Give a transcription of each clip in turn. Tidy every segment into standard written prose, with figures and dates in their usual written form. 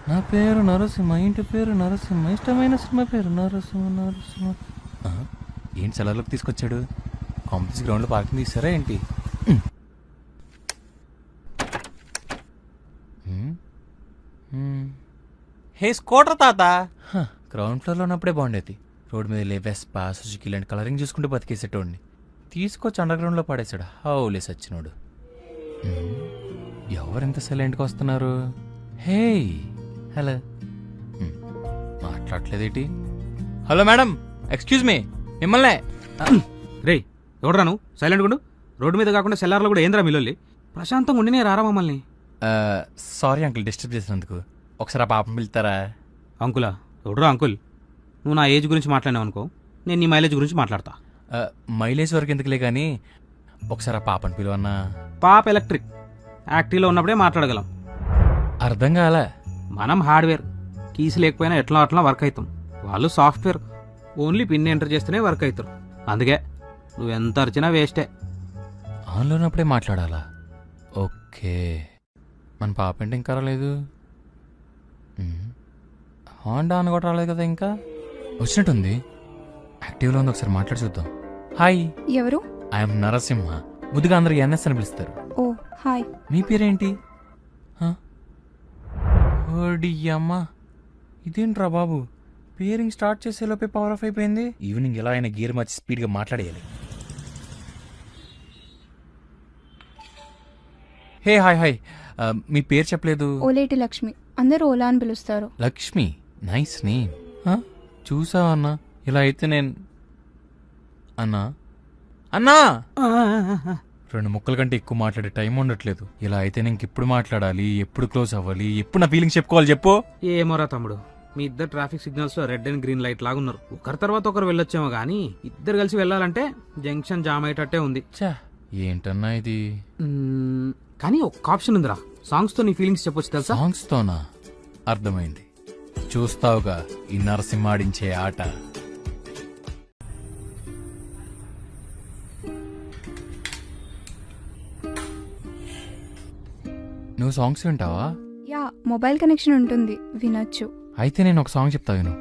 నా పేరు నరసింహ, ఇంటి పేరు నరసింహ, ఇష్టమైన సినిమా పేరు నరసింహ నరసింహ. ఏంటి సెలవులకు తీసుకొచ్చాడు? కాంపిటీస్ గ్రౌండ్లో పార్కింగ్ తీసారా ఏంటి? హే స్కూటర్ తాత, గ్రౌండ్ ఫ్లోర్లో ఉన్నప్పుడే బాగుండేది. రోడ్ మీద వెస్పా సుజుకి ఇలాంటి కలరింగ్ చూసుకుంటూ బతికేసేటోడిని తీసుకొచ్చి అండర్ గ్రౌండ్లో పడేశాడు. హౌలే సచ్చినోడు. ఎవరింత సైలెంట్గా వస్తున్నారు? హే హలో, మాట్లాడలేదేటి? హలో మేడం, ఎక్స్క్యూజ్ మీ, మిమ్మల్నే. రే ఎవడరా నువ్వు? సైలెంట్ గుండు. రోడ్డు మీద కాకుండా సెల్లార్లో కూడా ఏంద్రా మిల్లొల్లి? ప్రశాంతంగా ఉండినే రారా మమ్మల్ని. సారీ అంకుల్, డిస్టర్బ్ చేసినందుకు. ఒకసారి ఆ పాపం పిలుతారా? అంకులా? ఎవడరా అంకుల్? నువ్వు నా ఏజ్ గురించి మాట్లాడినావు అనుకో, నేను నీ మైలేజ్ గురించి మాట్లాడతా. మైలేజ్ వరకు ఎందుకులే కానీ ఒకసారి ఆ పాపని పిలువన్నా. పాప ఎలక్ట్రిక్, యాక్టివ్లో ఉన్నప్పుడే మాట్లాడగలం. అర్థం కాలే. మనం హార్డ్వేర్, కీస్ లేకపోయినా ఎట్లా అట్లా వర్క్ అవుతాం. వాళ్ళు సాఫ్ట్వేర్, ఓన్లీ పిన్ ఎంటర్ చేస్తేనే వర్క్ అవుతారు. అందుకే నువ్వు ఎంత అరిచినా వేస్టే. ఆన్లో ఉన్నప్పుడే మాట్లాడాలా? ఓకే. మన పాప ఏంటి ఇంకా రాలేదు? హాండా అని కూడా రాలేదు కదా. ఇంకా వచ్చినట్టుంది. యాక్టివ్లో ఉంది, ఒకసారి మాట్లాడి చూద్దాం. హాయ్. ఎవరు? ఐఎమ్ నరసింహ. ముద్దుగా అందరూ ఎన్ఎస్ అని పిలుస్తారు. ఓ హాయ్. మీ పేరేంటి? ఓడియమ్మా, ఇదేంట్రా బాబు, పేరింగ్ స్టార్ట్ చేసేలోపే పవర్ ఆఫ్ అయిపోయింది. ఈవినింగ్ ఎలా అయినా గేర్ మార్చి స్పీడ్గా మాట్లాడేయాలి. హే హాయ్ హాయ్, మీ పేరు చెప్పలేదు. ఓలేటి లక్ష్మి, అందరూ ఓలా అని పిలుస్తారు. Lakshmi, nice name. చూసావా అన్నా, ఇలా అయితే నేను అన్నా అన్నా 2 ముక్కల కంటే ఎక్కువ మాట్లాడే టైం ఉండట్లేదు. ఇలా అయితే నేను ఎప్పుడు మాట్లాడాలి, ఎప్పుడు క్లోజ్ అవ్వాలి, ఎప్పుడు నా ఫీలింగ్స్ చెప్పుకోవాలి చెప్పు. ఏమోరా తమ్ముడు, మీ ఇద్దరు ట్రాఫిక్ సిగ్నల్స్ లో రెడ్ అండ్ గ్రీన్ లైట్ లాగా ఉన్నారు. ఒకరి తర్వాత ఒకరు వెళ్ళొచ్చేమో కానీ ఇద్దరు కలిసి వెళ్ళాలంటే జంక్షన్ జామ్ అయ్యేటట్టే ఉంది. చా, ఏంటన్నా ఇది? కానీ ఒక్క ఆప్షన్ ఉందిరా, సాంగ్స్ తో నీ ఫీలింగ్స్ చెప్పొచ్చు తెలుసా? సాంగ్స్ తోనా? అర్థమైంది. చూస్తావుగా ఈ నరసింహాడించే ఆట. నువ్వు సాంగ్స్ వింటావా? యా, మొబైల్ కనెక్షన్ ఉంటుంది, వినొచ్చు. అయితే నేను ఒక సాంగ్ చెప్తా విను.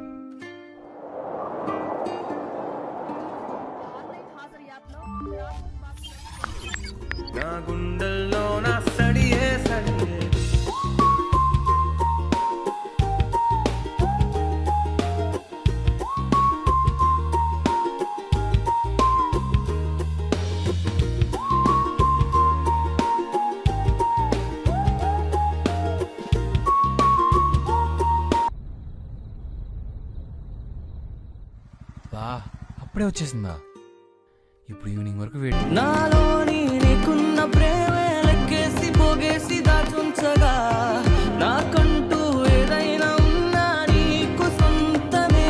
బా, అప్పుడే వచ్చేసిందా? ఇప్పుడు ఈవినింగ్ వరకు వెయిట్.